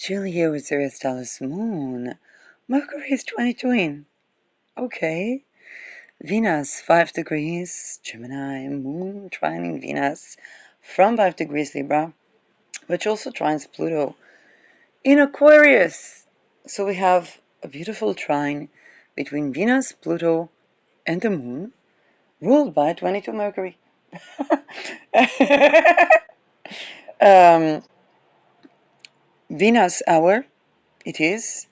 Julie here with Sirius Dallas Moon. Mercury is 22. Okay. Venus, 5 degrees, Gemini, Moon trining Venus from 5 degrees Libra, which also trines Pluto in Aquarius. So we have a beautiful trine between Venus, Pluto, and the Moon, ruled by 22 Mercury. um, Venus hour, it is.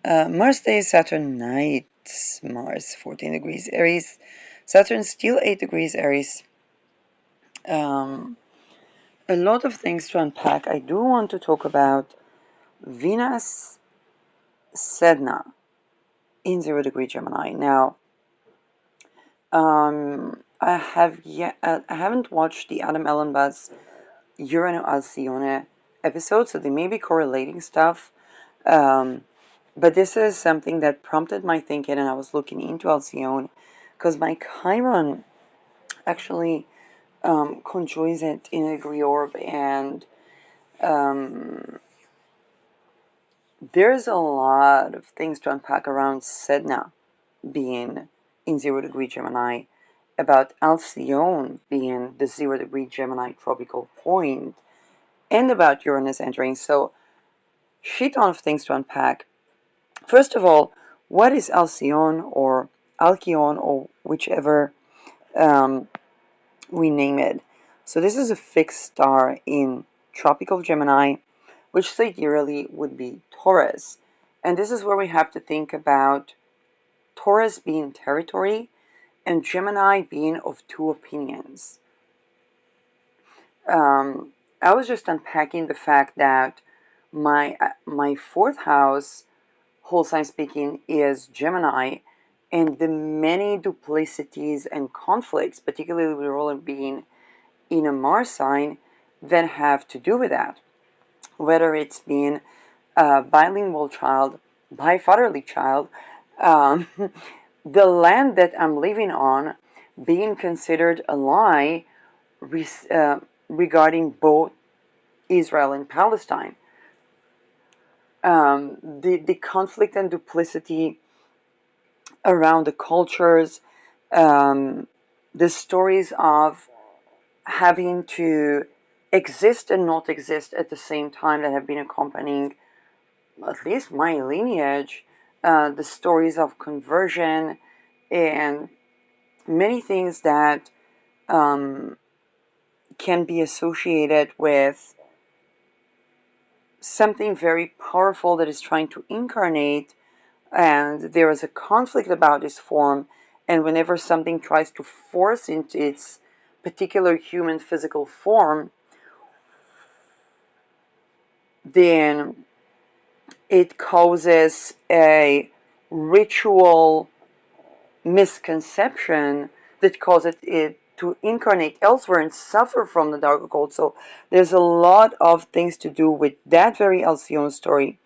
Mars day, Saturn night. Mars 14 degrees Aries. Saturn still 8 degrees Aries. Um, a lot of things to unpack. I do want to talk about Venus Sedna in 0 degree Gemini. Now, I haven't watched the Adam Ellenbus Urano Alcyone episode, so they may be correlating stuff. But this is something that prompted my thinking, and I was looking into Alcyone because my Chiron actually conjoins it in a degree orb, and um, there's a lot of things to unpack around Sedna being in 0 degree Gemini, about Alcyone being the 0 degree Gemini tropical point, and about Uranus entering. So, shit ton of things to unpack. First of all, what is Alcyone or Alcyone or whichever we name it? So this is a fixed star in tropical Gemini, which sidereally would be Taurus. And this is where we have to think about Taurus being territory and Gemini being of two opinions. I was just unpacking the fact that my fourth house, whole sign speaking, is Gemini, and the many duplicities and conflicts, particularly with the role of being in a Mars sign, that have to do with that. Whether it's being a bilingual child, bifatherly child, um, the land that I'm living on being considered a lie regarding both Israel and Palestine. The conflict and duplicity around the cultures, the stories of having to exist and not exist at the same time that have been accompanying at least my lineage, the stories of conversion and many things that can be associated with something very powerful that is trying to incarnate, and there is a conflict about this form, and whenever something tries to force into its particular human physical form, then it causes a ritual misconception that causes it to incarnate elsewhere and suffer from the dark occult. So there's a lot of things to do with that very Alcyone story.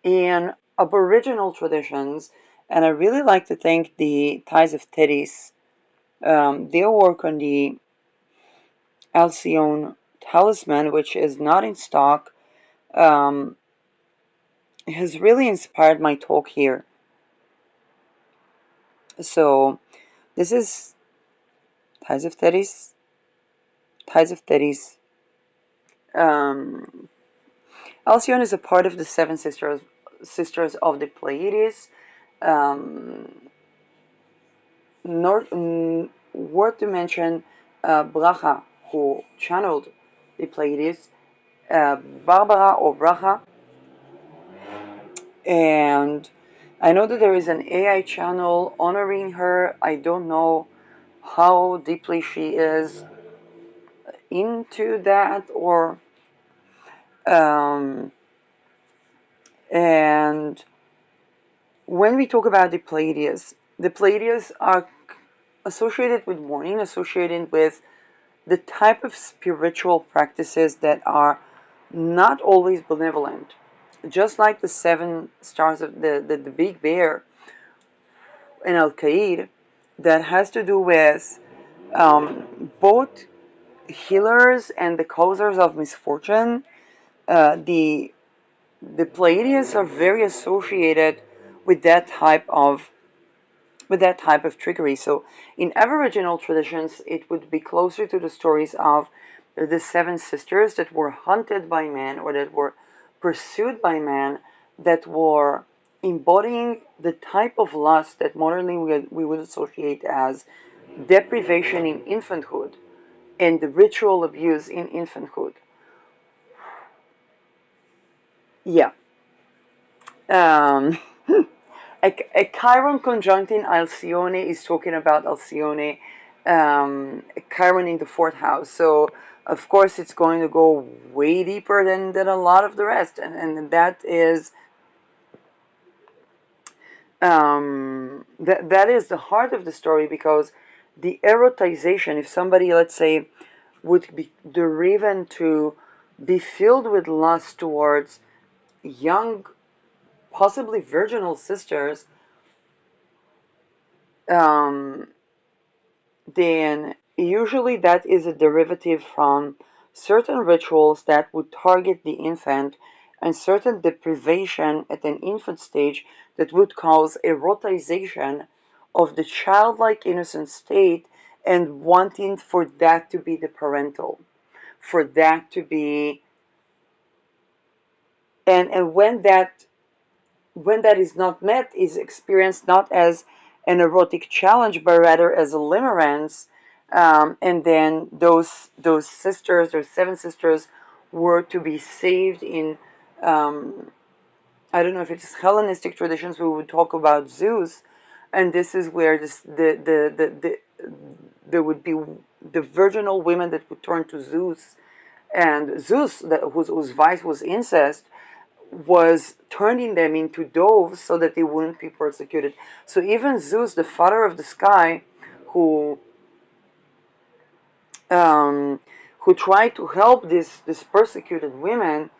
In Aboriginal traditions, and I really like to thank the Ties of Teddy's, their work on the Alcyone talisman, which is not in stock, um, has really inspired my talk here. So this is Ties of Teddy's. Ties of Teddy's. Alcyone is a part of the seven sisters of the Pleiades. Um, Worth to mention Bracha, who channeled the Pleiades, Barbara or Bracha, and I know that there is an AI channel honoring her. I don't know how deeply she is into that, or and when we talk about the Pleiades are associated with mourning, associated with the type of spiritual practices that are not always benevolent. Just like the seven stars of the Big Bear in Alcyone, that has to do with both healers and the causers of misfortune, The Pleiadians are very associated with that type of trickery. So in Aboriginal traditions, it would be closer to the stories of the seven sisters that were hunted by men or that were pursued by men, that were embodying the type of lust that modernly we would associate as deprivation in infanthood and the ritual abuse in infanthood. Yeah. Um, a Chiron conjunct in Alcyone is talking about Alcyone, Chiron in the fourth house. So, of course, it's going to go way deeper than a lot of the rest. And that is that is the heart of the story, because the erotization, if somebody, let's say, would be driven to be filled with lust towards young, possibly virginal sisters, um, then usually that is a derivative from certain rituals that would target the infant, and certain deprivation at an infant stage that would cause erotization of the childlike innocent state, and wanting for that to be the parental, for that to be, and when that is not met, is experienced not as an erotic challenge, but rather as a limerence. And then those sisters, those seven sisters, were to be saved in, um, I don't know if it's Hellenistic traditions. We would talk about Zeus, and this is where there would be the virginal women that would turn to Zeus, and Zeus, whose vice was incest, was turning them into doves so that they wouldn't be persecuted. So even Zeus, the father of the sky, who um, who tried to help these persecuted women,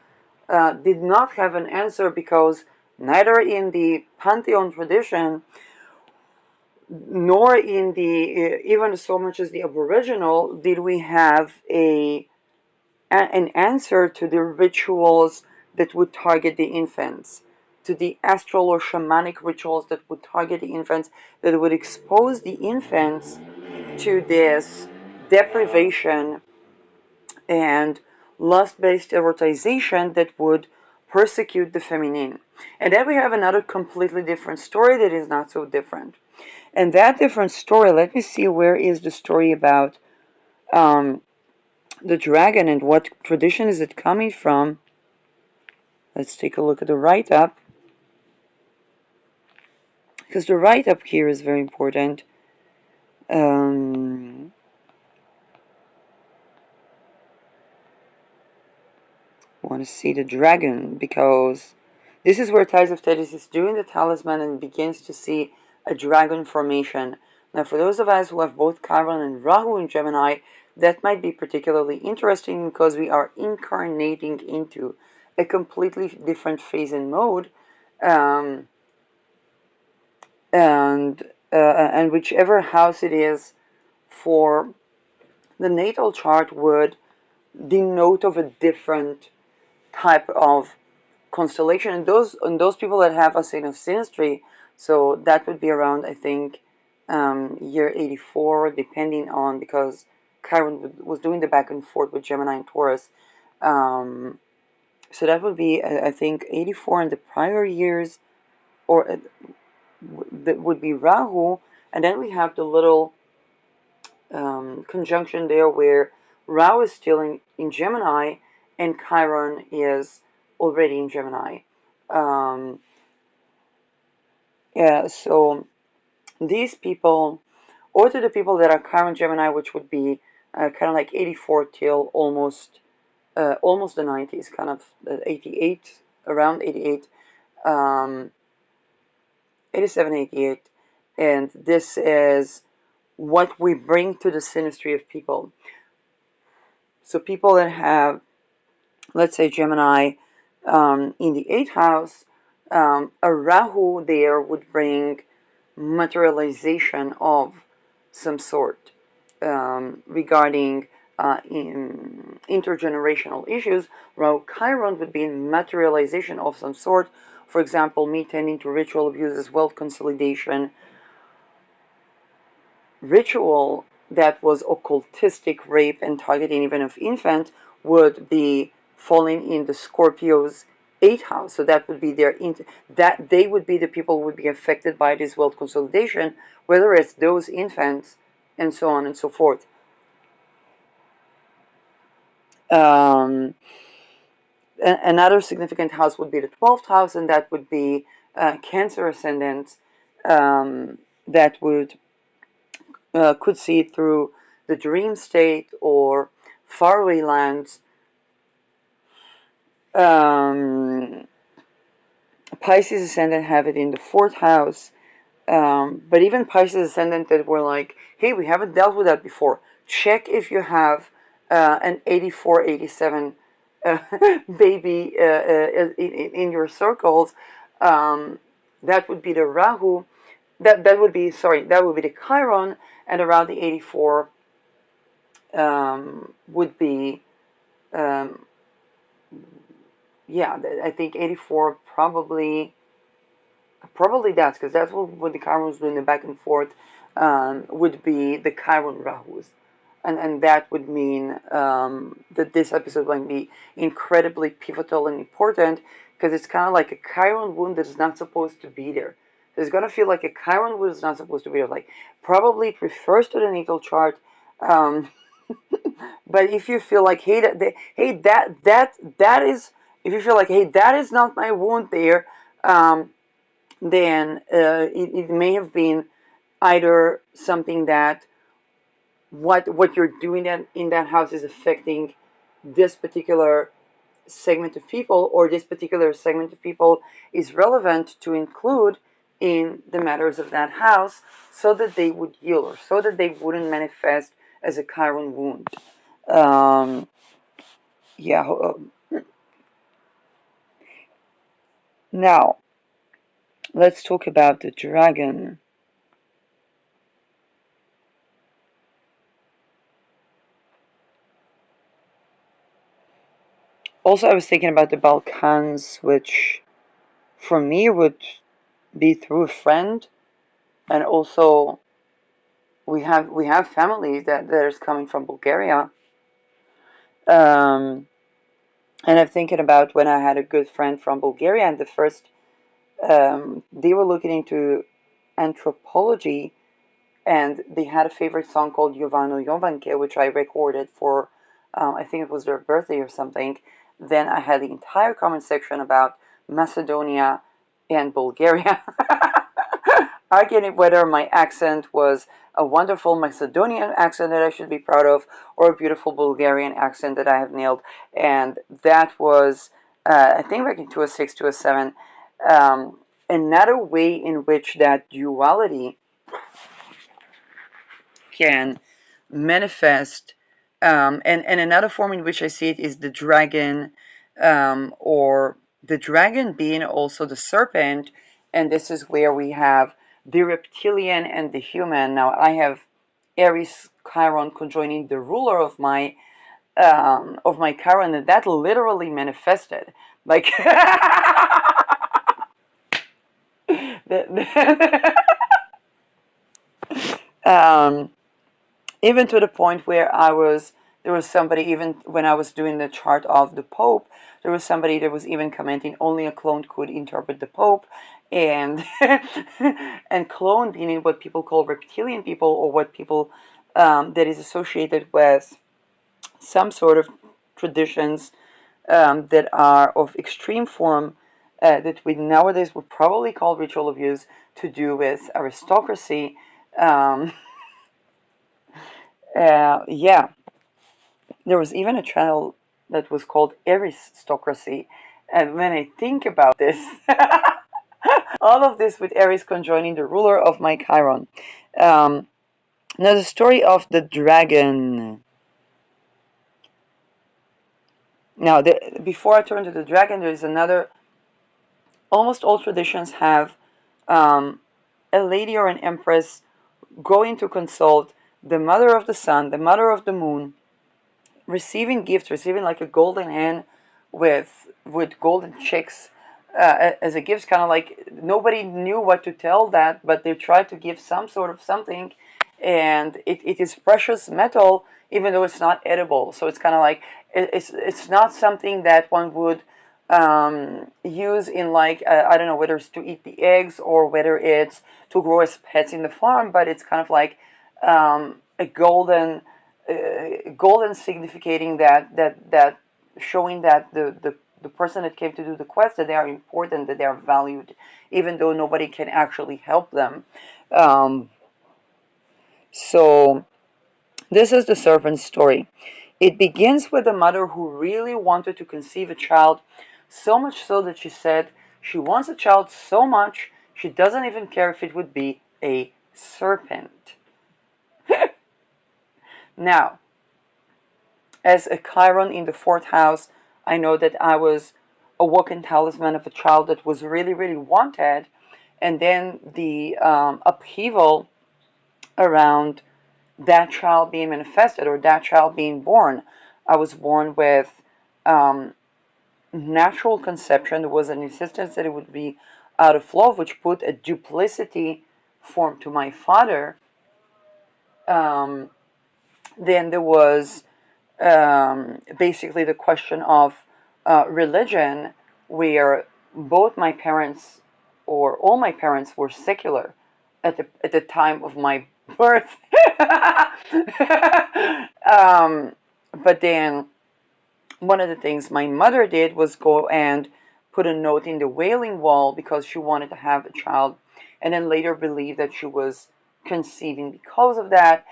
did not have an answer, because neither in the pantheon tradition nor in the even so much as the Aboriginal did we have an answer to the rituals that would target the infants, to the astral or shamanic rituals that would target the infants, that would expose the infants to this deprivation and lust-based erotization that would persecute the feminine. And then we have another completely different story that is not so different. And that different story, let me see, where is the story about um, the dragon and what tradition is it coming from? Let's take a look at the write-up, because the write-up here is very important. Um, I want to see the dragon, because this is where Ties of Thetis is doing the talisman and begins to see a dragon formation. Now, for those of us who have both Chiron and Rahu in Gemini, that might be particularly interesting, because we are incarnating into a completely different phase and mode. Um, and and whichever house it is for the natal chart would denote of a different type of constellation. And those people that have a sign of synastry, so that would be around, I think, year 84, depending on, because Chiron was doing the back and forth with Gemini and Taurus. So that would be, I think, 84 in the prior years, or that would be Rahu. And then we have the little conjunction there where Rahu is still in Gemini and Chiron is already in Gemini. Um, yeah, so these people, or to the people that are Chiron Gemini, which would be kind of like 84 till almost the 90s, kind of 88, around 88, um, 87, 88, and this is what we bring to the synastry of people. So people that have, let's say, Gemini in the 8th house, a Rahu there would bring materialization of some sort regarding intergenerational issues, while Chiron would be materialization of some sort. For example, me tending to ritual abuse as wealth consolidation, ritual that was occultistic rape and targeting even of infants would be falling in the Scorpio's eighth house. So that would be that they would be the people who would be affected by this wealth consolidation, whether it's those infants and so on and so forth. Um, Another significant house would be the 12th house, and that would be Cancer ascendant, that would could see through the dream state or faraway lands. Um, Pisces ascendant have it in the fourth house, but even Pisces ascendant that were like, hey, we haven't dealt with that before. Check if you have an 84, 87 baby in your circles. That would be the Rahu. That would be, sorry, that would be the Chiron, and around the 84 would be, um, yeah, I think 84 probably that's because that's what the Chiron was doing the back and forth, would be the Chiron Rahus. And that would mean that this episode might be incredibly pivotal and important because it's kind of like a Chiron wound that's not supposed to be there. It's going to feel like a Chiron wound is not supposed to be there. Like, probably it refers to the natal chart. Um, but if you feel like, hey, that is, if you feel like, hey, that is not my wound there, then it may have been either something that what you're doing in that house is affecting this particular segment of people, or this particular segment of people is relevant to include in the matters of that house so that they would heal, or so that they wouldn't manifest as a Chiron wound. Um, yeah. Now, let's talk about the dragon. Also, I was thinking about the Balkans, which for me would be through a friend, and also we have family that is coming from Bulgaria. Um, and I'm thinking about when I had a good friend from Bulgaria, and the first they were looking into anthropology, and they had a favorite song called Jovano Jovanke, which I recorded for, I think it was their birthday or something. Then I had the entire comment section about Macedonia and Bulgaria, arguing whether my accent was a wonderful Macedonian accent that I should be proud of, or a beautiful Bulgarian accent that I have nailed. And that was, I think, back in 2006, 2007. Another way in which that duality can manifest, and another form in which I see it is the dragon, or the dragon being also the serpent, and this is where we have the reptilian and the human. Now I have Aries Chiron conjoining the ruler of my Chiron, and that literally manifested like the, um, even to the point where there was somebody, even when I was doing the chart of the Pope, there was somebody that was even commenting only a clone could interpret the Pope, and and clone meaning what people call reptilian people, or what people that is associated with some sort of traditions that are of extreme form, that we nowadays would probably call ritual abuse, to do with aristocracy. Um, yeah, there was even a channel that was called Aristocracy. And when I think about this, all of this with Aries conjoining the ruler of my Chiron. Um, Now, the story of the dragon. Now, before I turn to the dragon, there is another. Almost all traditions have um, a lady or an empress going to consult the mother of the sun, the mother of the moon, receiving gifts, receiving like a golden hen with golden chicks as a gift, kind of like nobody knew what to tell that, but they tried to give some sort of something, and it is precious metal, even though it's not edible. So it's kind of like it's not something that one would use in like I don't know whether it's to eat the eggs or whether it's to grow as pets in the farm, but it's kind of like a golden significating that showing that the person that came to do the quest, that they are important, that they are valued, even though nobody can actually help them. Um, so this is the serpent's story. It begins with a mother who really wanted to conceive a child, so much so that she said she wants a child so much she doesn't even care if it would be a serpent. Now, as a Chiron in the fourth house, I know that I was a walking talisman of a child that was really, really wanted, and then the upheaval around that child being manifested or that child being born. I was born with um, natural conception. There was an insistence that it would be out of love, which put a duplicity form to my father. Um, then there was basically the question of religion, where both my parents or all my parents were secular at the time of my birth. um, but then one of the things my mother did was go and put a note in the Wailing Wall because she wanted to have a child, and then later believed that she was conceiving because of that.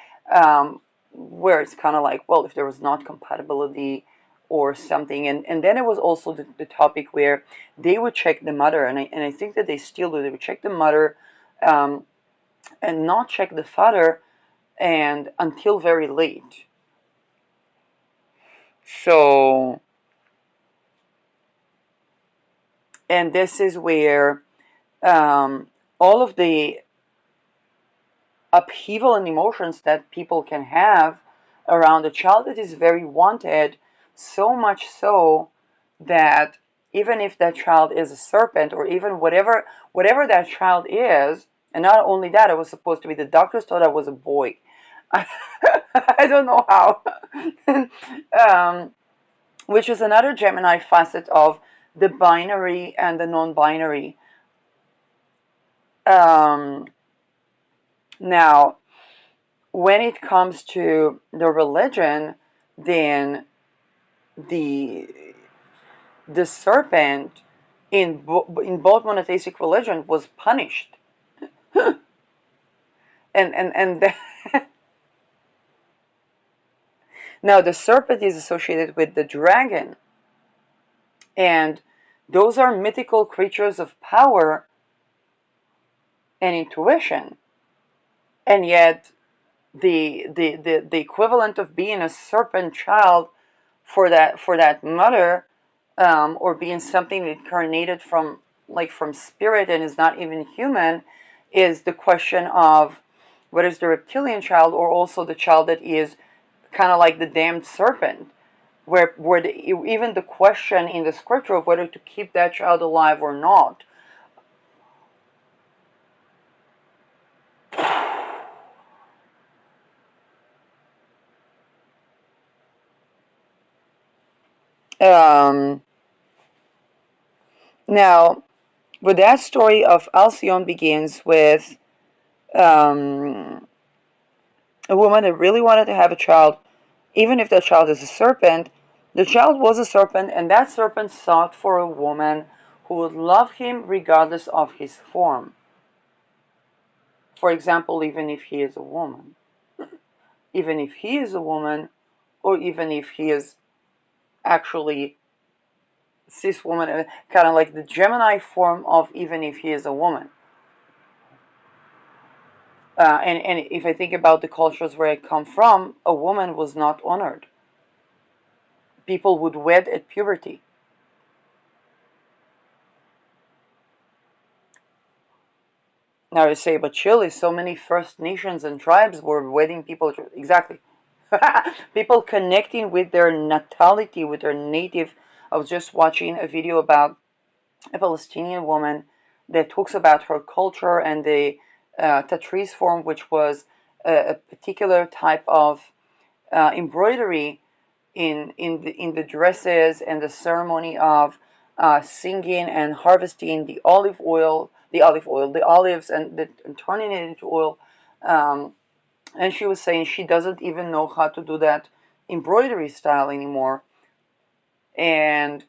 Where it's kind of like, well, if there was not compatibility or something, and then it was also the topic where they would check the mother, and I think that they still do. They would check the mother um, and not check the father, and until very late. So, and this is where um, all of the upheaval and emotions that people can have around a child that is very wanted, so much so that even if that child is a serpent or even whatever that child is, and not only that, it was supposed to be, the doctors thought I was a boy. I don't know how. um, which is another Gemini facet of the binary and the non-binary. Um, Now, when it comes to the religion, then the the serpent in both monotheistic religion was punished, and now the serpent is associated with the dragon, and those are mythical creatures of power and intuition, and yet the equivalent of being a serpent child for that mother, or being something incarnated from like from spirit and is not even human, is the question of whether it's the reptilian child or also the child that is kind of like the damned serpent, where even the question in the scripture of whether to keep that child alive or not. Um, Now, but that story of Alcyone begins with um, a woman that really wanted to have a child, even if that child is a serpent. The child was a serpent, and that serpent sought for a woman who would love him regardless of his form. For example, even if he is a woman. Even if he is a woman, or even if he is actually cis woman, kind of like the Gemini form of even if he is a woman. And if I think about the cultures where I come from, a woman was not honored. People would wed at puberty. Now you say, but Chile, so many First Nations and tribes were wedding people. Exactly. People connecting with their natality, with their native. I was just watching a video about a Palestinian woman that talks about her culture and the Tatriz form, which was a particular type of embroidery in the dresses and the ceremony of singing and harvesting the the olives, and turning it into oil. Um, and she was saying she doesn't even know how to do that embroidery style anymore. And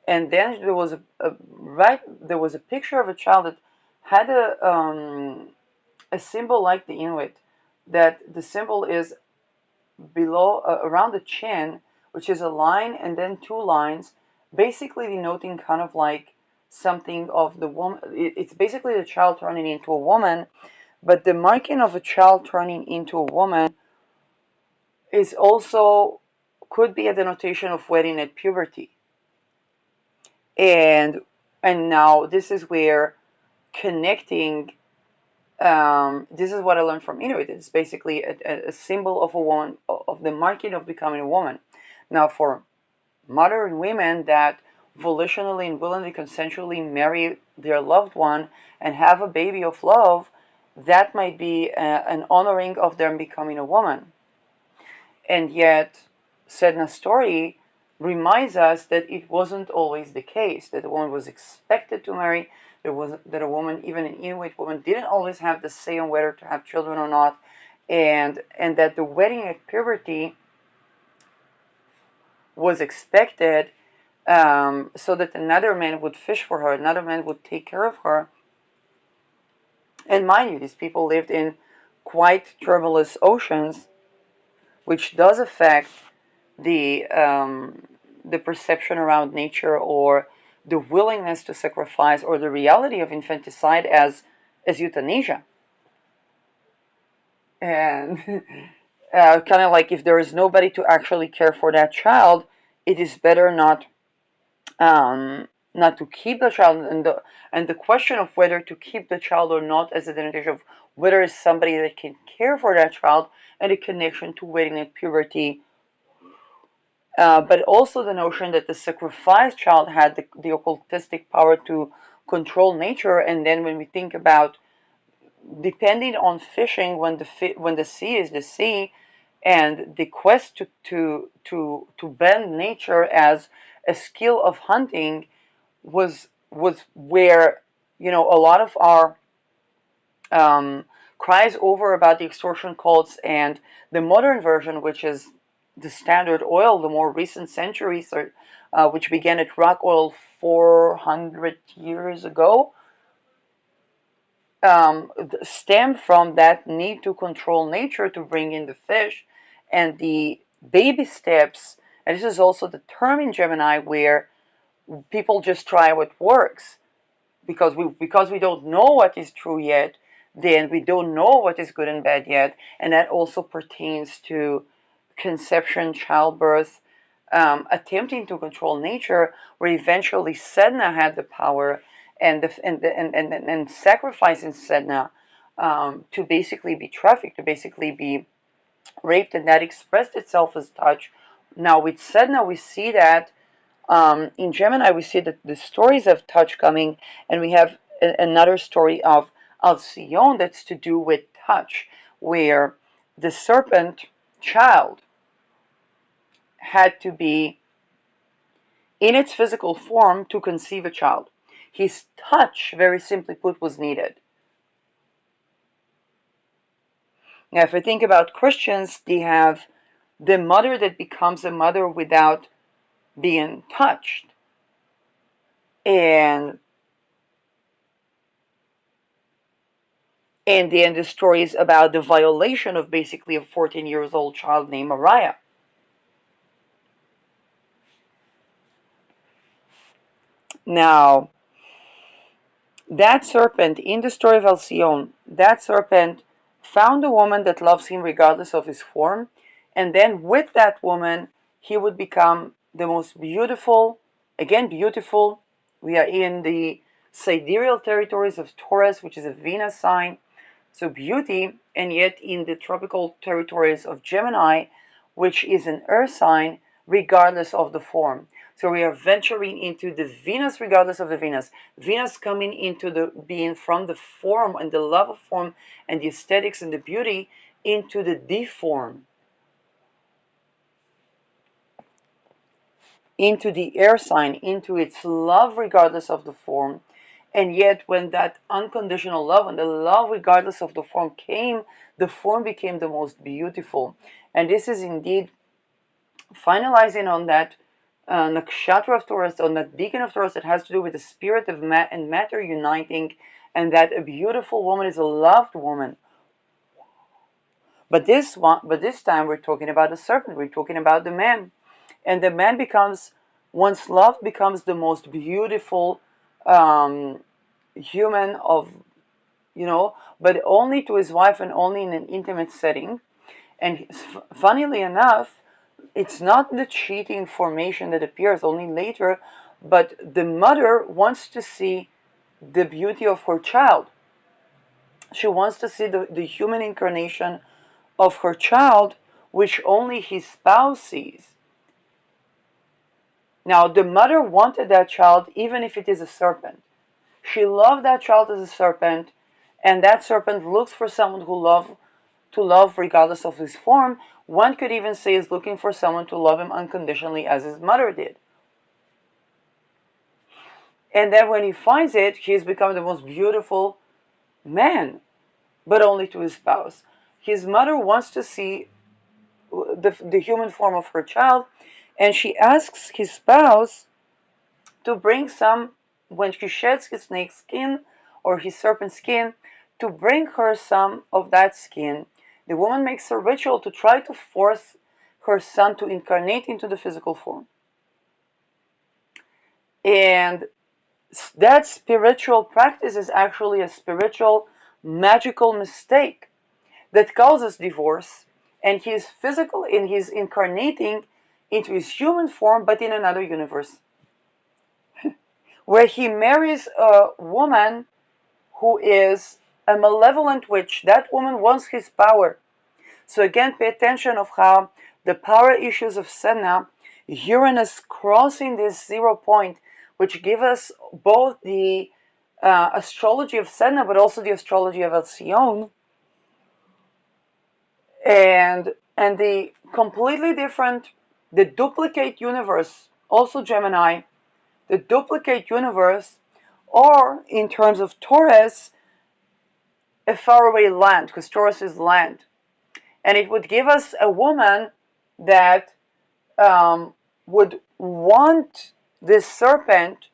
then there was a picture of a child that had a symbol like the Inuit, that the symbol is below around the chin, which is a line and then two lines, basically denoting kind of like something of the woman. It's basically the child turning into a woman, but the marking of a child turning into a woman is also could be a denotation of wedding at puberty. And now this is where connecting. This is what I learned from Inuit. It's basically a symbol of a woman, of the marking of becoming a woman. Now, for modern women that volitionally and willingly, consensually marry their loved one and have a baby of love, that might be an honoring of them becoming a woman. And yet, Sedna's story reminds us that it wasn't always the case, that a woman was expected to marry, that a woman, even an Inuit woman, didn't always have the say on whether to have children or not, and that the wedding at puberty was expected, so that another man would fish for her, another man would take care of her. And mind you, these people lived in quite turbulent oceans, which does affect the perception around nature, or the willingness to sacrifice, or the reality of infanticide as euthanasia. And kind of like, if there is nobody to actually care for that child, it is better not to keep the child. And the question of whether to keep the child or not, as a denotation of whether it's somebody that can care for that child, and a connection to waiting at puberty, but also the notion that the sacrificed child had the occultistic power to control nature. And then when we think about depending on fishing, when the sea is the sea, and the quest to bend nature as a skill of hunting was where, a lot of our cries over about the extortion cults, and the modern version, which is the Standard Oil, the more recent centuries, which began at rock oil 400 years ago, stem from that need to control nature to bring in the fish, and the baby steps. And this is also the term in Gemini where people just try what works, because we don't know what is true yet. Then we don't know what is good and bad yet, and that also pertains to conception, childbirth, attempting to control nature, where eventually Sedna had the power, and sacrificing Sedna, to basically be trafficked, to basically be raped, and that expressed itself as touch. Now with Sedna, we see that, in Gemini, we see that the stories of touch coming, and we have another story of Alcyone that's to do with touch, where the serpent child had to be in its physical form to conceive a child. His touch, very simply put, was needed. Now, if I think about Christians, they have the mother that becomes a mother without being touched. And then the story is about the violation of basically a 14 years old child named Mariah. Now, that serpent, in the story of Alcyone, that serpent found a woman that loves him regardless of his form, and then with that woman, he would become the most beautiful, again, beautiful. We are in the sidereal territories of Taurus, which is a Venus sign, so beauty, and yet in the tropical territories of Gemini, which is an earth sign, regardless of the form. So we are venturing into the Venus regardless of the Venus. Venus coming into the being from the form and the love of form and the aesthetics and the beauty into the deform, into the air sign, into its love regardless of the form. And yet, when that unconditional love and the love regardless of the form came, the form became the most beautiful. And this is indeed finalizing on that nakshatra of Taurus, on that beacon of Taurus that has to do with the spirit of and matter uniting, and that a beautiful woman is a loved woman. But this time we're talking about the serpent. We're talking about the man, and the man becomes, once love becomes the most beautiful human of, but only to his wife and only in an intimate setting. And funnily enough, it's not the cheating formation that appears only later, but the mother wants to see the beauty of her child. She wants to see the human incarnation of her child, which only his spouse sees. Now, the mother wanted that child even if it is a serpent. She loved that child as a serpent, and that serpent looks for someone to love regardless of his form. One could even say is looking for someone to love him unconditionally as his mother did. And then when he finds it, he has become the most beautiful man, but only to his spouse. His mother wants to see the human form of her child, and she asks his spouse to bring some, when she sheds his snake skin or his serpent skin, to bring her some of that skin. The woman makes a ritual to try to force her son to incarnate into the physical form. And that spiritual practice is actually a spiritual, magical mistake that causes divorce, and he is physical in his incarnating into his human form, but in another universe, where he marries a woman who is a malevolent witch. That woman wants his power. So again, pay attention of how the power issues of Sedna, Uranus crossing this 0 point, which give us both the astrology of Sedna, but also the astrology of Alcyone, and the completely different, the duplicate universe, also Gemini, the duplicate universe, or in terms of Taurus, a faraway land, because Taurus is land. And it would give us a woman that would want this serpent,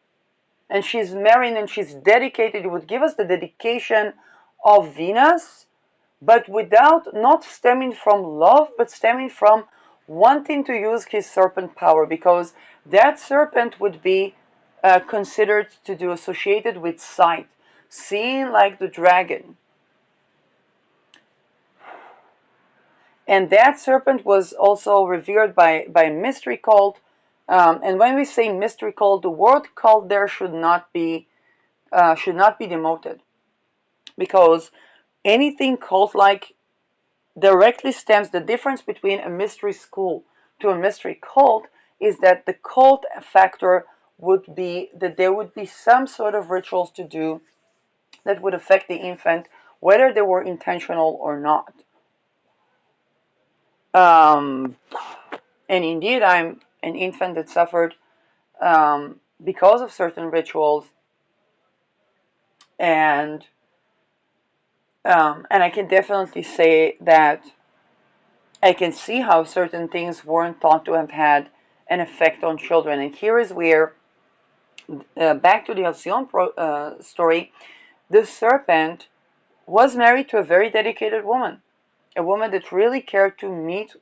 and she's married and she's dedicated. It would give us the dedication of Venus, but without, not stemming from love, but stemming from wanting to use his serpent power, because that serpent would be considered to do associated with sight, seeing like the dragon. And that serpent was also revered by a mystery cult. And when we say mystery cult, the word cult there should not be demoted, because anything cult-like directly stems. The difference between a mystery school to a mystery cult is that the cult factor would be that there would be some sort of rituals to do that would affect the infant, whether they were intentional or not. Um, and indeed, I'm an infant that suffered because of certain rituals, and I can definitely say that I can see how certain things weren't thought to have had an effect on children. And here is where, back to the Alcyone story, the serpent was married to a very dedicated woman, a woman that really cared to meet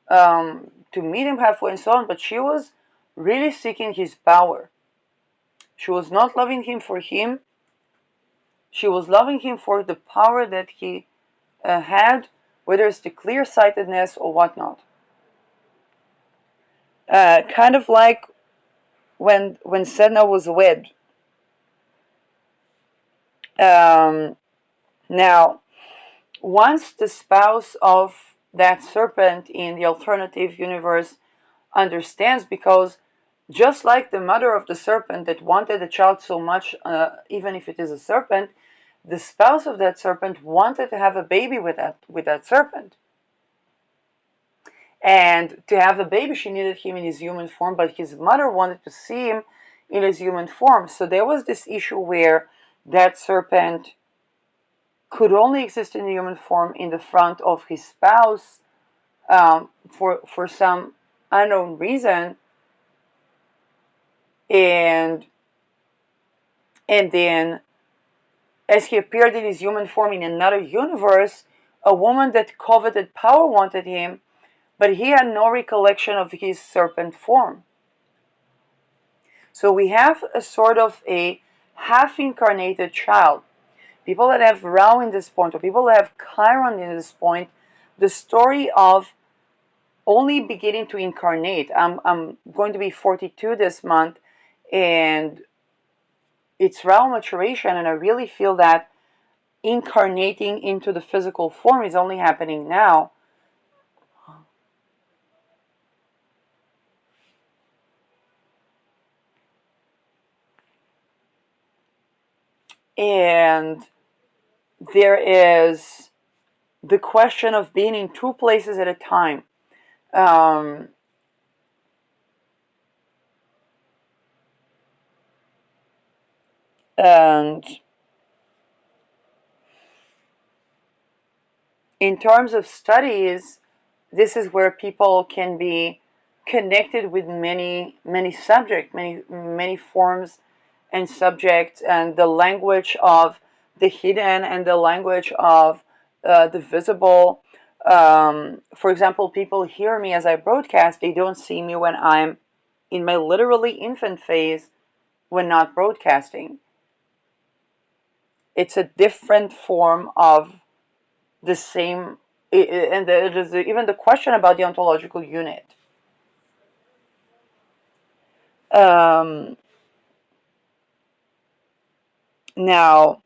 him halfway and so on, but she was really seeking his power. She was not loving him for him. She was loving him for the power that he had, whether it's the clear-sightedness or whatnot. Kind of like when Sedna was wed. Now, once the spouse of that serpent in the alternative universe understands, because just like the mother of the serpent that wanted the child so much, even if it is a serpent, the spouse of that serpent wanted to have a baby with that serpent. And to have a baby, she needed him in his human form, but his mother wanted to see him in his human form. So there was this issue where that serpent could only exist in the human form in the front of his spouse, for some unknown reason, and then as he appeared in his human form in another universe, a woman that coveted power wanted him, but he had no recollection of his serpent form. So we have a sort of a half-incarnated child. People that have Rao in this point, or people that have Chiron in this point, the story of only beginning to incarnate. I'm going to be 42 this month, and it's Rao maturation, and I really feel that incarnating into the physical form is only happening now. And there is the question of being in two places at a time. Um, and in terms of studies, this is where people can be connected with many subjects, many forms and subjects, and the language of the hidden and the language of the visible. For example, people hear me as I broadcast. They don't see me when I'm in my literally infant phase when not broadcasting. It's a different form of the same, and there's even the question about the ontological unit. Um, Now,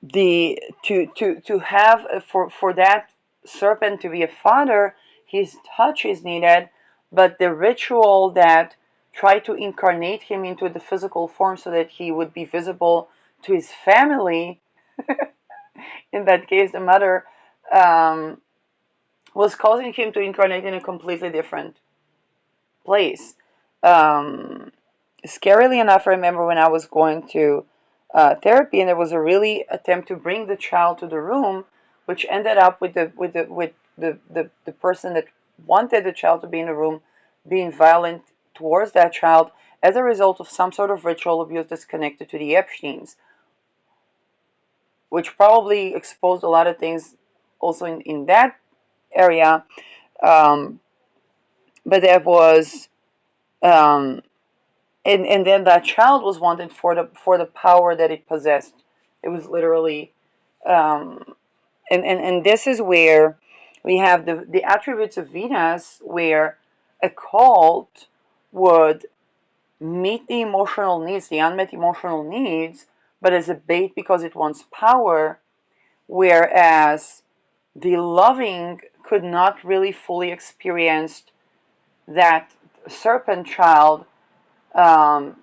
the to have for that serpent to be a father, his touch is needed, but the ritual that tried to incarnate him into the physical form so that he would be visible to his family, in that case the mother, um, was causing him to incarnate in a completely different place. Um, Scarily enough, I remember when I was going to therapy, and there was a really attempt to bring the child to the room, which ended up with the person that wanted the child to be in the room being violent towards that child as a result of some sort of ritual abuse that's connected to the Epsteins, which probably exposed a lot of things also in that area. Um, but there was um, and then that child was wanted for the power that it possessed. It was literally, um, and this is where we have the attributes of Venus, where a cult would meet the emotional needs, the unmet emotional needs, but as a bait because it wants power, whereas the loving could not really fully experience that serpent child, um,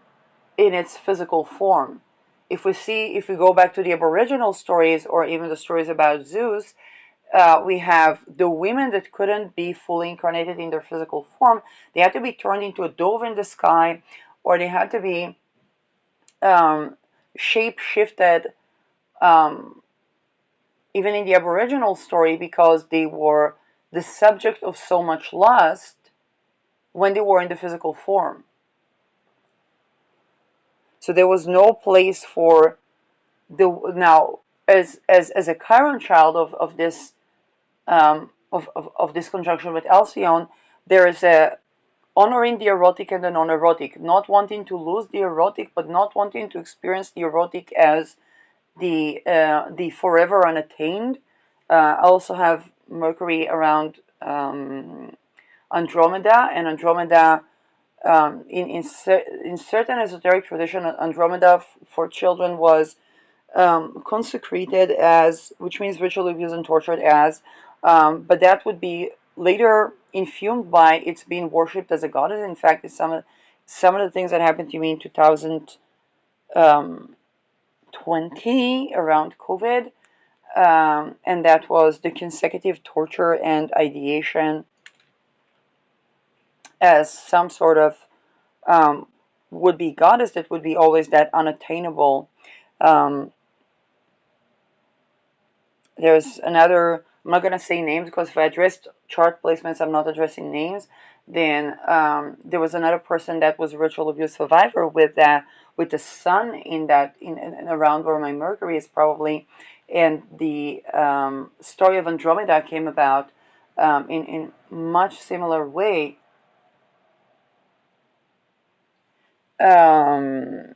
in its physical form. If we go back to the Aboriginal stories, or even the stories about Zeus, we have the women that couldn't be fully incarnated in their physical form. They had to be turned into a dove in the sky, or they had to be shape shifted, um, even in the Aboriginal story, because they were the subject of so much lust when they were in the physical form. So there was no place for now, as a Chiron child of this, of this conjunction with Alcyone, there is a honoring the erotic and the non-erotic, not wanting to lose the erotic, but not wanting to experience the erotic as the forever unattained. I also have Mercury around Andromeda, and Andromeda, in certain esoteric tradition, Andromeda for children was consecrated as, which means ritually abused and tortured as, but that would be later infumed by it's being worshipped as a goddess. In fact, it's some of the things that happened to me in 2020 around COVID, and that was the consecutive torture and ideation as some sort of um, would-be goddess that would be always that unattainable. Um, there's another, I'm not going to say names because if I addressed chart placements, I'm not addressing names. Then there was another person that was a ritual abuse survivor with the sun in that in around where my Mercury is probably, and the story of Andromeda came about in much similar way. Um,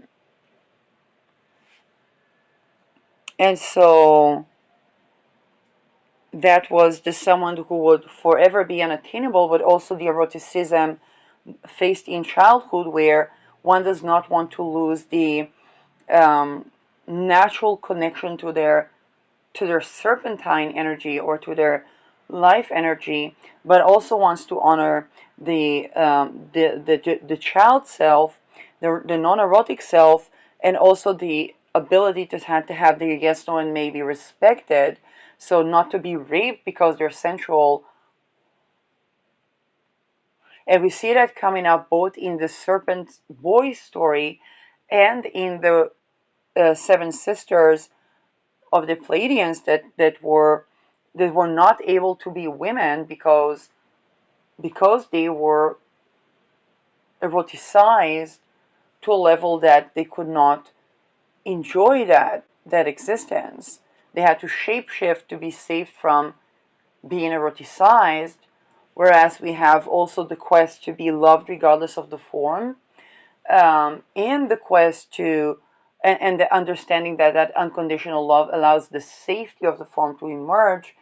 and so that was the someone who would forever be unattainable, but also the eroticism faced in childhood, where one does not want to lose the um, natural connection to their serpentine energy or to their life energy, but also wants to honor the child self, the non-erotic self, and also the ability to have the yes, no, and maybe respected. So not to be raped because they're sensual. And we see that coming up both in the serpent boy story and in the seven sisters of the Pleiadians that were not able to be women because they were eroticized to a level that they could not enjoy that existence. They had to shapeshift to be saved from being eroticized, whereas we have also the quest to be loved regardless of the form, and the quest to and the understanding that that unconditional love allows the safety of the form to emerge,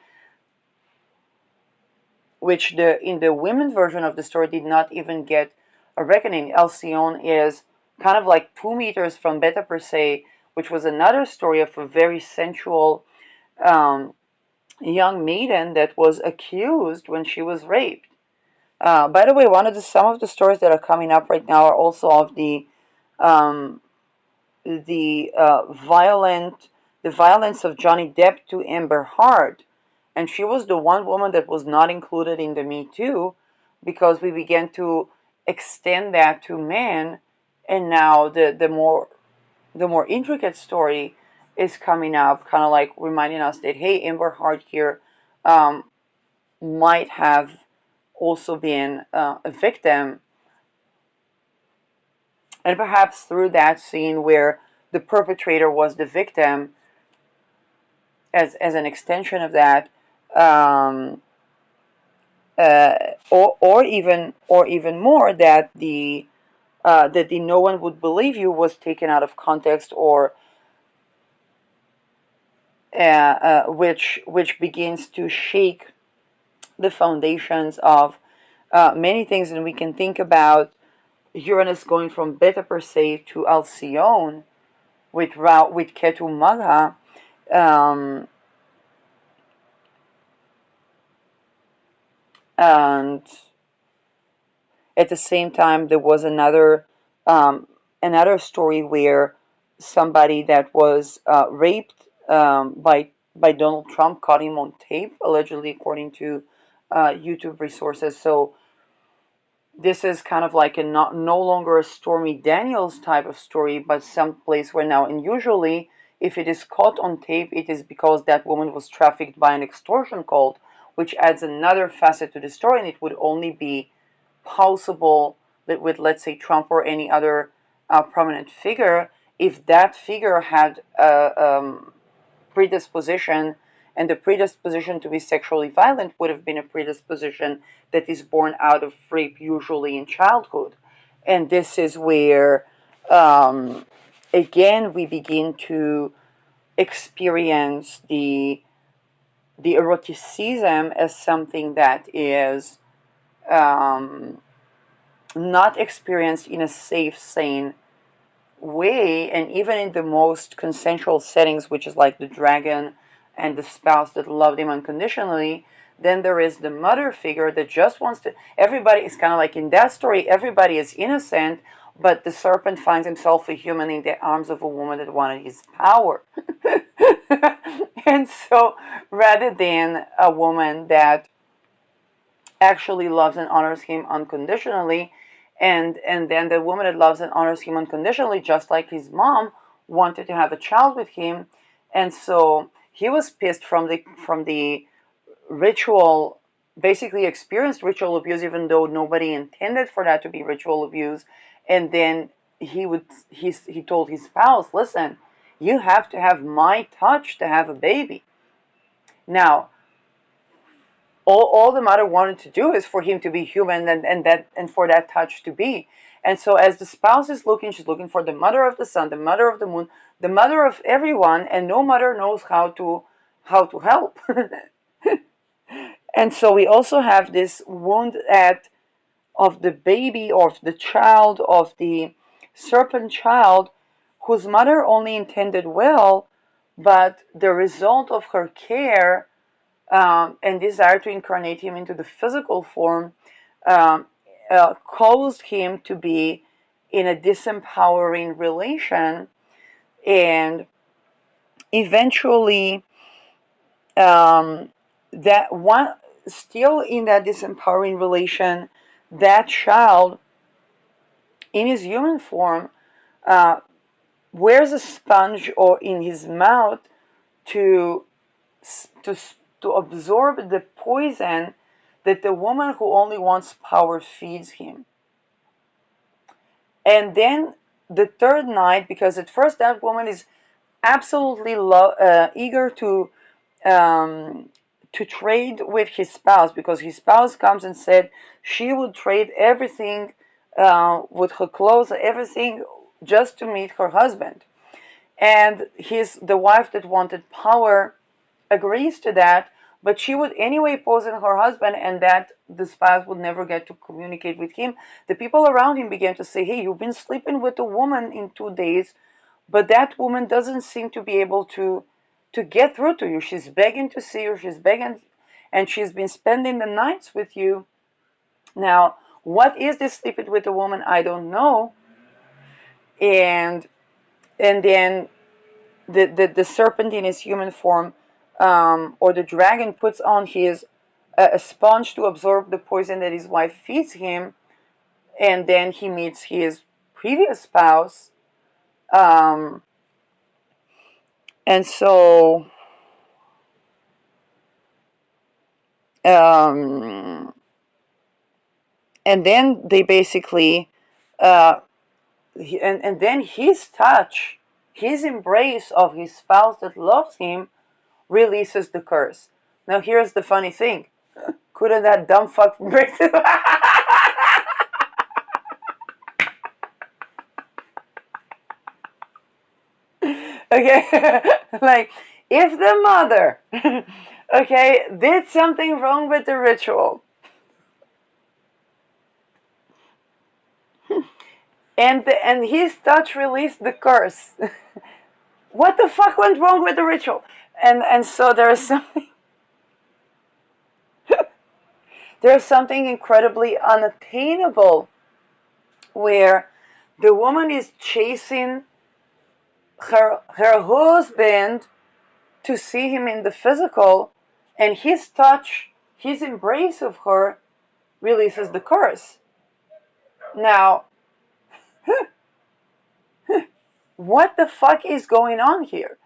which the in the women version of the story did not even get a reckoning. Alcyone is kind of like 2 meters from Beta per se, which was another story of a very sensual um, young maiden that was accused when she was raped. By the way, some of the stories that are coming up right now are also of um, the the violence of Johnny Depp to Amber Heard, and she was the one woman that was not included in the Me Too, because we began to extend that to men, and now the more intricate story is coming up, kind of like reminding us that hey, Amber Heard here um, might have also been a victim, and perhaps through that scene where the perpetrator was the victim, as an extension of that, um, or even more that the no one would believe you was taken out of context, or which begins to shake the foundations of many things, and we can think about Uranus going from Beta per se to Alcyone with Ketu Magha. Um, and at the same time, there was another story where somebody that was raped by Donald Trump caught him on tape, allegedly, according to YouTube resources. So this is kind of like no longer a Stormy Daniels type of story, but some place where now, and usually if it is caught on tape, it is because that woman was trafficked by an extortion cult, which adds another facet to the story, and it would only be possible that with, let's say, Trump or any other prominent figure, if that figure had predisposition, and the predisposition to be sexually violent would have been a predisposition that is born out of rape, usually in childhood. And this is where, um, again, we begin to experience the eroticism as something that is um, not experienced in a safe, sane way, and even in the most consensual settings, which is like the dragon and the spouse that loved him unconditionally, then there is the mother figure that just wants to. Everybody is kind of like in that story, everybody is innocent, but the serpent finds himself a human in the arms of a woman that wanted his power. And so, rather than a woman that actually loves and honors him unconditionally, and then the woman that loves and honors him unconditionally, just like his mom, wanted to have a child with him, and so he was pissed from the ritual, basically experienced ritual abuse, even though nobody intended for that to be ritual abuse. And then he told his spouse, listen, you have to have my touch to have a baby. Now, all the mother wanted to do is for him to be human, and for that touch to be. And so as the spouse is looking, she's looking for the mother of the sun, the mother of the moon, the mother of everyone, and no mother knows how to help. And so we also have this wound at of the baby, or of the child, of the serpent child, whose mother only intended well, but the result of her care and desire to incarnate him into the physical form um, caused him to be in a disempowering relation, and eventually um, that one, still in that disempowering relation, that child in his human form uh, wears a sponge or in his mouth to to to absorb the poison that the woman who only wants power feeds him. And then the third night, because at first that woman is absolutely eager to trade with his spouse, because his spouse comes and said she would trade everything, with her clothes, everything, just to meet her husband. And the wife that wanted power agrees to that, but she would anyway poison her husband, and that the spouse would never get to communicate with him. The people around him began to say, hey, you've been sleeping with a woman in 2 days, but that woman doesn't seem to be able to get through to you. She's begging to see you, she's begging, and she's been spending the nights with you. Now, what is this sleeping with a woman? I don't know. And then the serpent in his human form, or the dragon, puts on his a sponge to absorb the poison that his wife feeds him, and then he meets his previous spouse, um, and so um, and then they basically uh, and then his touch, his embrace of his spouse that loves him, releases the curse. Now here's the funny thing: couldn't that dumb fuck break it? Okay, like if the mother, okay, did something wrong with the ritual, and his touch released the curse, what the fuck went wrong with the ritual? And so there's something incredibly unattainable, where the woman is chasing her husband to see him in the physical, and his touch, his embrace of her, releases the curse. Now, what the fuck is going on here?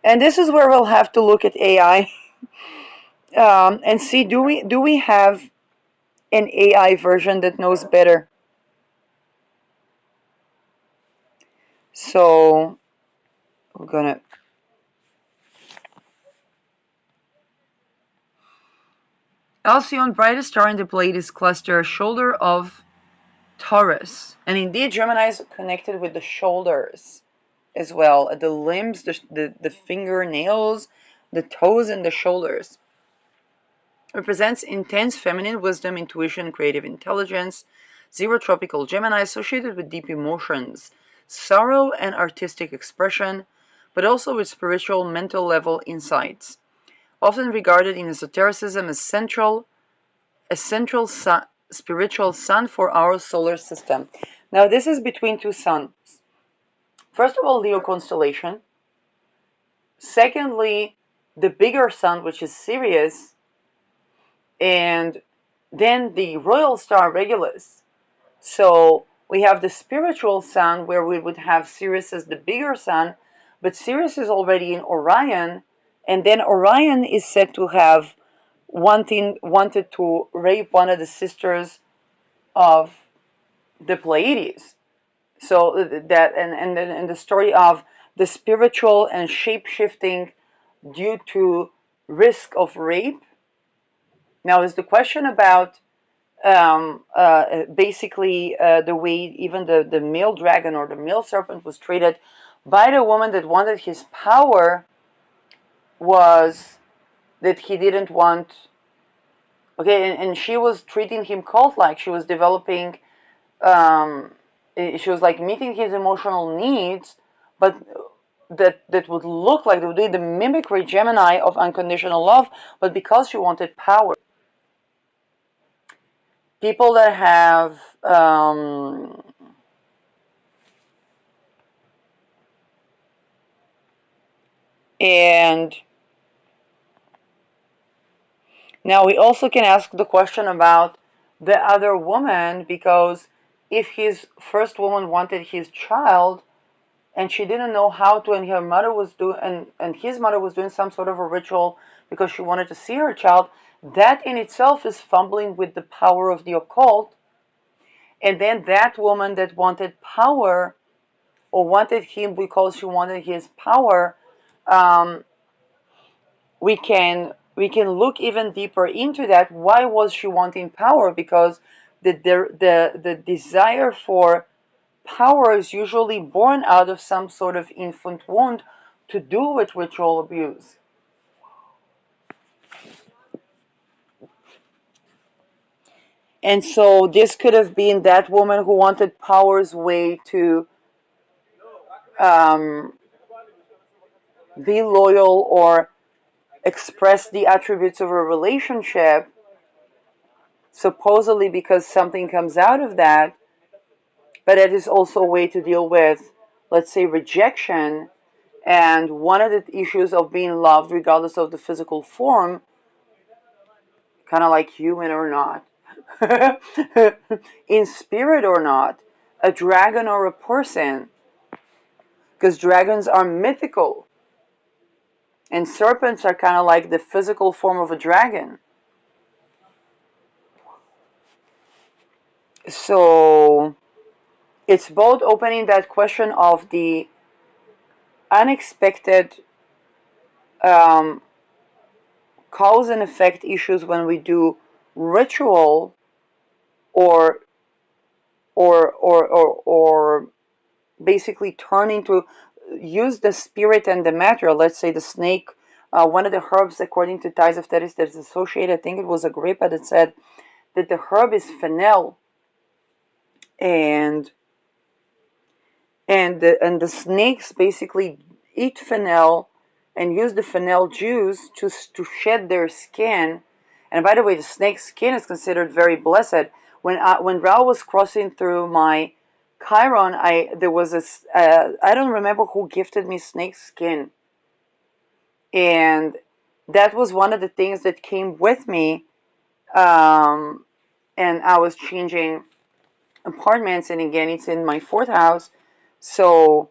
And this is where we'll have to look at AI, and see, do we have an AI version that knows better? So we're gonna. Alcyone, brightest star in the Pleiades cluster, shoulder of Taurus. And indeed, Gemini is connected with the shoulders as well. The limbs, the fingernails, the toes, and the shoulders. represents intense feminine wisdom, intuition, creative intelligence. Zero tropical Gemini associated with deep emotions, sorrow, and artistic expression, but also with spiritual, mental level insights. Often regarded in esotericism as a central spiritual sun for our solar system. Now, this is between two suns. First of all, Leo constellation. Secondly, the bigger sun, which is Sirius, and then the royal star Regulus. So we have the spiritual sun where we would have Sirius as the bigger sun, but Sirius is already in Orion, and then Orion is said to have wanted to rape one of the sisters of the Pleiades. So that and the story of the spiritual and shape shifting due to risk of rape. Now is the question about basically the way even the male dragon or the male serpent was treated by the woman that wanted his power was that he didn't want. Okay, and she was treating him cult-like. She was developing. She was like meeting his emotional needs, but that would look like it would be the mimicry Gemini of unconditional love, but because she wanted power. People that have and now we also can ask the question about the other woman, because if his first woman wanted his child and she didn't know how to, and her mother was doing and his mother was doing some sort of a ritual because she wanted to see her child, that in itself is fumbling with the power of the occult. And then that woman that wanted power or wanted him because she wanted his power, um, we can look even deeper into that. Why was she wanting power? Because the desire for power is usually born out of some sort of infant wound to do with ritual abuse. And so this could have been that woman who wanted power's way to um, be loyal or express the attributes of a relationship, supposedly because something comes out of that, but it is also a way to deal with, let's say, rejection. And one of the issues of being loved, regardless of the physical form, kind of like human or not, in spirit or not, a dragon or a person, because dragons are mythical, and serpents are kind of like the physical form of a dragon. So it's both opening that question of the unexpected um, cause and effect issues when we do ritual or or basically turn into use the spirit and the matter. Let's say the snake. One of the herbs, according to Ties of Tetis, that's associated. I think it was Agrippa that said that the herb is fennel, and the snakes basically eat fennel and use the fennel juice to shed their skin. And by the way, the snake's skin is considered very blessed. When Ra was crossing through my Chiron, there was I don't remember who gifted me snake skin, and that was one of the things that came with me. Um, and I was changing apartments, and again, it's in my fourth house, so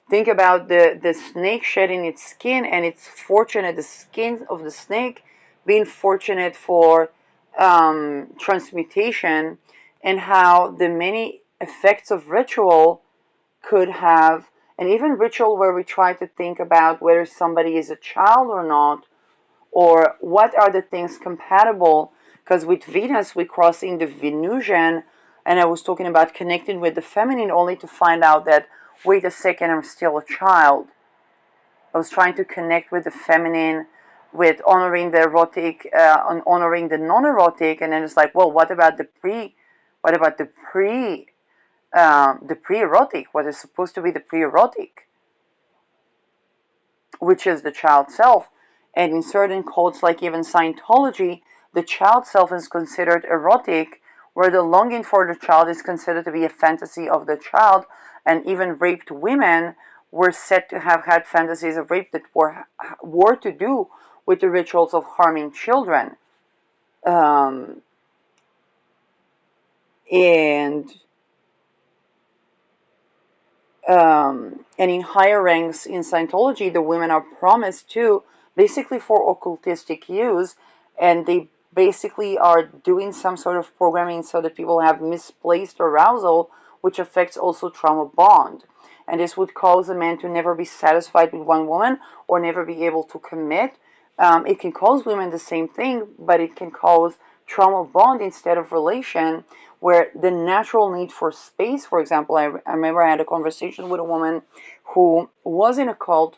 think about the snake shedding its skin, and it's fortunate, the skin of the snake being fortunate for transmutation, and how the many effects of ritual could have, and even ritual where we try to think about whether somebody is a child or not, or what are the things compatible, because with Venus we're crossing the Venusian, and I was talking about connecting with the feminine only to find out that, wait a second, I'm still a child. I was trying to connect with the feminine with honoring the erotic, on honoring the non-erotic, and then it's like, well, what about the pre-erotic, what is supposed to be the pre-erotic, which is the child self. And in certain cults, like even Scientology, the child self is considered erotic, where the longing for the child is considered to be a fantasy of the child, and even raped women were said to have had fantasies of rape that were to do with the rituals of harming children. Um, and and in higher ranks in Scientology, the women are promised to basically for occultistic use, and they basically are doing some sort of programming so that people have misplaced arousal, which affects also trauma bond. And this would cause a man to never be satisfied with one woman or never be able to commit. It can cause women the same thing, but it can cause trauma bond instead of relation, where the natural need for space, for example, I remember I had a conversation with a woman who was in a cult,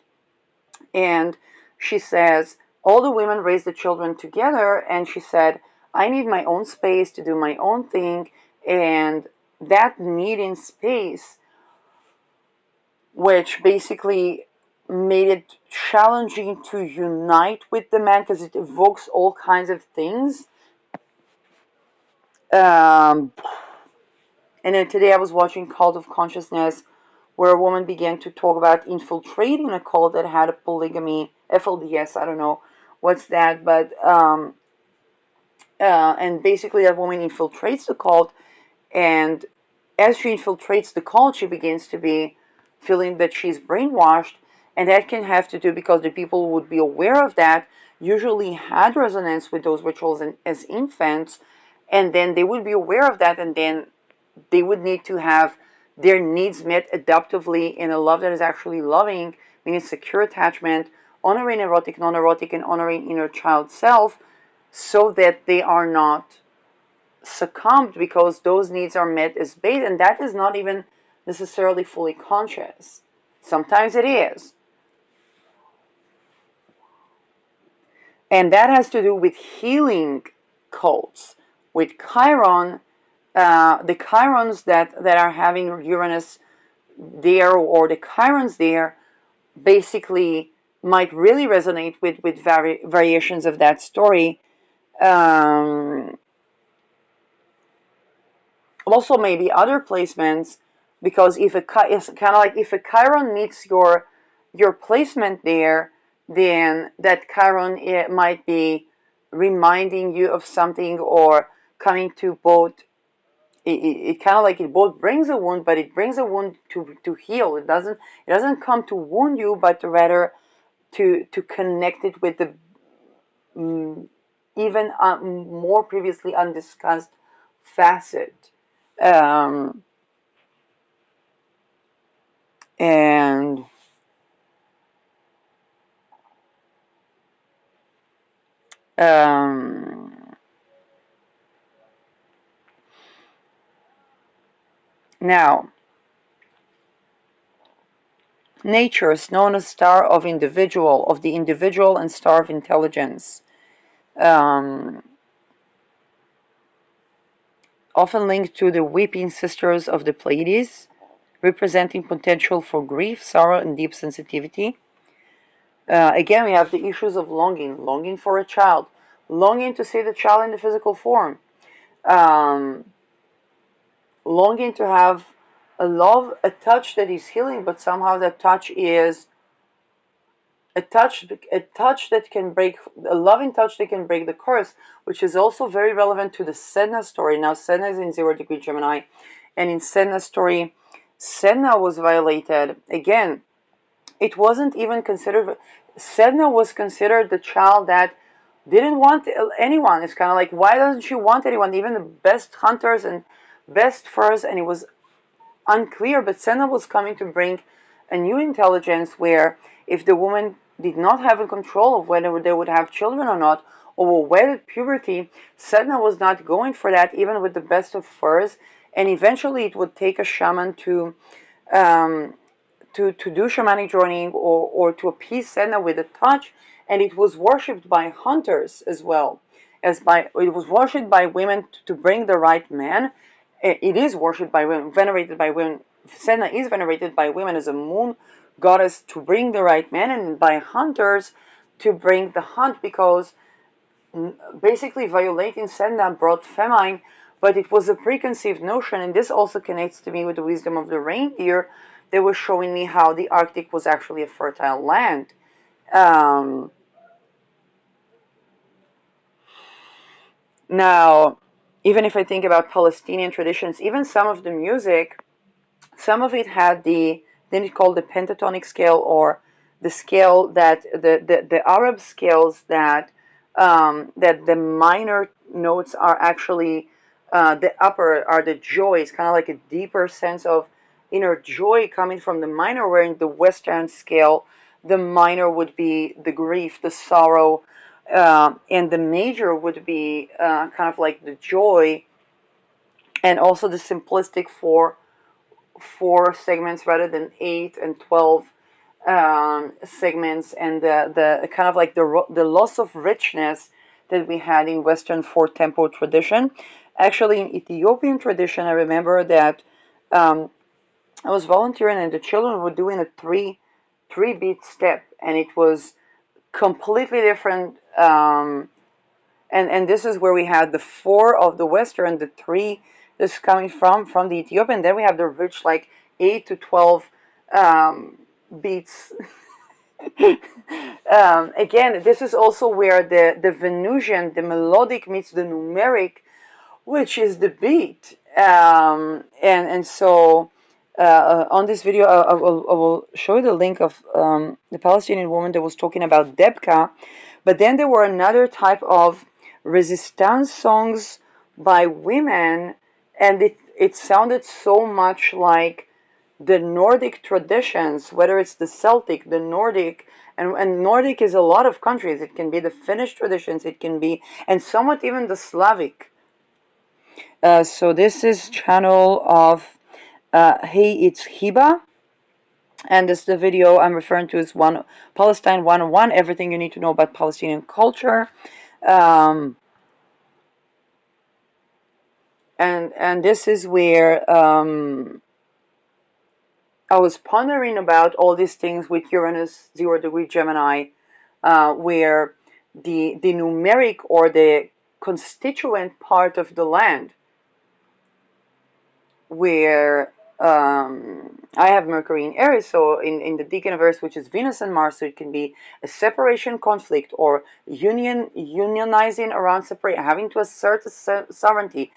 and she says, all the women raised the children together, and she said, I need my own space to do my own thing, and that need in space, which basically made it challenging to unite with the man because it evokes all kinds of things. Um, And then today I was watching Cult of Consciousness, where a woman began to talk about infiltrating a cult that had a polygamy, FLDS, I don't know what's that, but and basically that woman infiltrates the cult, and as she infiltrates the cult, she begins to be feeling that she's brainwashed, and that can have to do because the people who would be aware of that usually had resonance with those rituals as infants, and then they would be aware of that, and then they would need to have their needs met adaptively in a love that is actually loving, meaning secure attachment, honoring erotic, non-erotic, and honoring inner child self, so that they are not succumbed because those needs are met as bait, and that is not even necessarily fully conscious. Sometimes it is. And that has to do with healing cults, with Chiron, the Chirons that are having Uranus there, or the Chirons there, basically might really resonate with variations of that story. Um, Also, maybe other placements, because if it's kind of like if a Chiron meets your placement there, then that Chiron, it might be reminding you of something or coming to both. It kind of like it both brings a wound, but it brings a wound to heal. It doesn't come to wound you, but rather to connect it with the even more previously undiscussed facet. Um, and um, Now, nature is known as star of the individual, and star of intelligence. Um, Often linked to the weeping sisters of the Pleiades, representing potential for grief, sorrow, and deep sensitivity. Again, we have the issues of longing for a child, longing to see the child in the physical form, um, longing to have a love, a touch that is healing, but somehow that touch is a touch that can break, a loving touch that can break the curse, which is also very relevant to the Sedna story. Now, Sedna is in 0 degree Gemini, and in Sedna's story, Sedna was violated. Again, it wasn't even considered, Sedna was considered the child that didn't want anyone. It's kind of like, why doesn't she want anyone? Even the best hunters and best furs, and it was unclear, but Senna was coming to bring a new intelligence where if the woman did not have a control of whether they would have children or not, or were at puberty, Sedna was not going for that, even with the best of furs, and eventually it would take a shaman um, to do shamanic journeying or to appease Sedna with a touch, and it was worshipped by hunters as well. It was worshipped by women to bring the right man. It is worshipped by women, venerated by women. Sedna is venerated by women as a moon goddess to bring the right man, and by hunters to bring the hunt, because basically violating Sedna brought famine, but it was a preconceived notion, and this also connects to me with the wisdom of the reindeer. They were showing me how the Arctic was actually a fertile land. Um, Now, even if I think about Palestinian traditions, even some of the music, some of it had the then it's called the pentatonic scale, or the scale that the Arab scales that the minor notes are actually the upper are the joy. It's kind of like a deeper sense of inner joy coming from the minor, where in the Western scale the minor would be the grief, the sorrow, and the major would be kind of like the joy, and also the simplistic four segments rather than 8 and 12 segments, and the kind of like the loss of richness that we had in Western four tempo tradition. Actually, in Ethiopian tradition, I remember that I was volunteering, and the children were doing a three beat step, and it was completely different. And this is where we had the four of the Western, the three that's coming from the Ethiopian. Then we have the rich, like 8 to 12 beats. Again, this is also where the Venusian, the melodic meets the numeric, which is the beat. And so on this video, I will show you the link of the Palestinian woman that was talking about Debka. But then there were another type of resistance songs by women, and it sounded so much like the Nordic traditions, whether it's the Celtic, the Nordic, and Nordic is a lot of countries. It can be the Finnish traditions, it can be, and somewhat even the Slavic. So this is channel of Hey, it's Hiba, and this the video I'm referring to is one Palestine 101, everything you need to know about Palestinian culture. Um, and this is where I was pondering about all these things with Uranus 0 degree Gemini, where the numeric or the constituent part of the land, where I have Mercury in Aries, so in the Decaniverse, which is Venus and Mars, so it can be a separation conflict, or unionizing around separate, having to assert a sovereignty,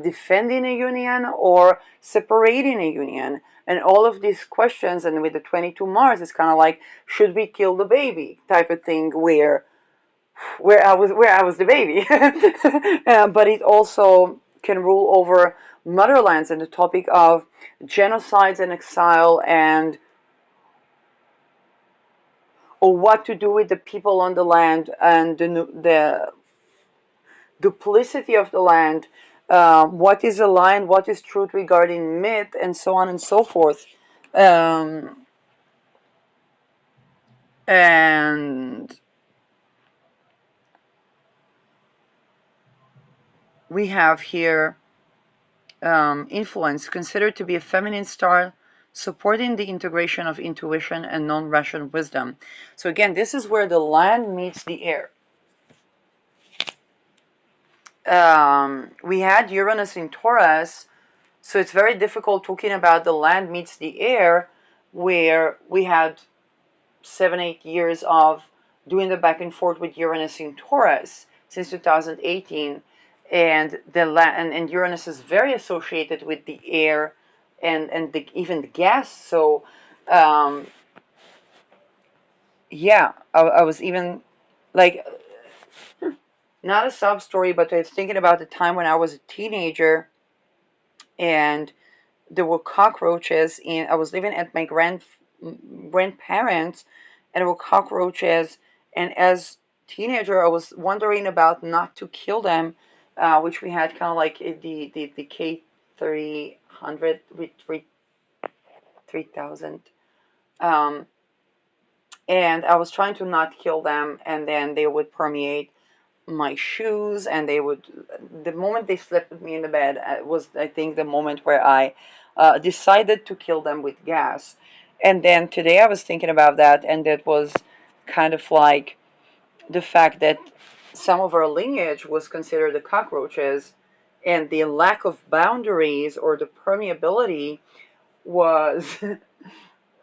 defending a union or separating a union, and all of these questions. And with the 22 Mars, it's kind of like, should we kill the baby type of thing, where I was the baby. But it also can rule over motherlands and the topic of genocides and exile, and or what to do with the people on the land, and the duplicity of the land, what is a lie and what is truth regarding myth, and so on and so forth. And we have here influence, considered to be a feminine star, supporting the integration of intuition and non-rational wisdom. So again, this is where the land meets the air. We had Uranus in Taurus, so it's very difficult talking about the land meets the air, where we had 7-8 years of doing the back and forth with Uranus in Taurus since 2018, and and Uranus is very associated with the air and even the gas. So yeah, I was even like, not a sub story, but I was thinking about the time when I was a teenager, and there were cockroaches in. I was living at my grandparents, and there were cockroaches. And as teenager, I was wondering about not to kill them, which we had kind of like the K300 with 3000. Um, and I was trying to not kill them, and then they would permeate my shoes, and they would, the moment they slept with me in the bed, was, I think, the moment where I decided to kill them with gas. And then today I was thinking about that, and that was kind of like the fact that some of our lineage was considered the cockroaches, and the lack of boundaries or the permeability was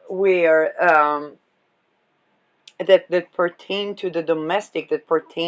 where that pertained to the domestic, that pertained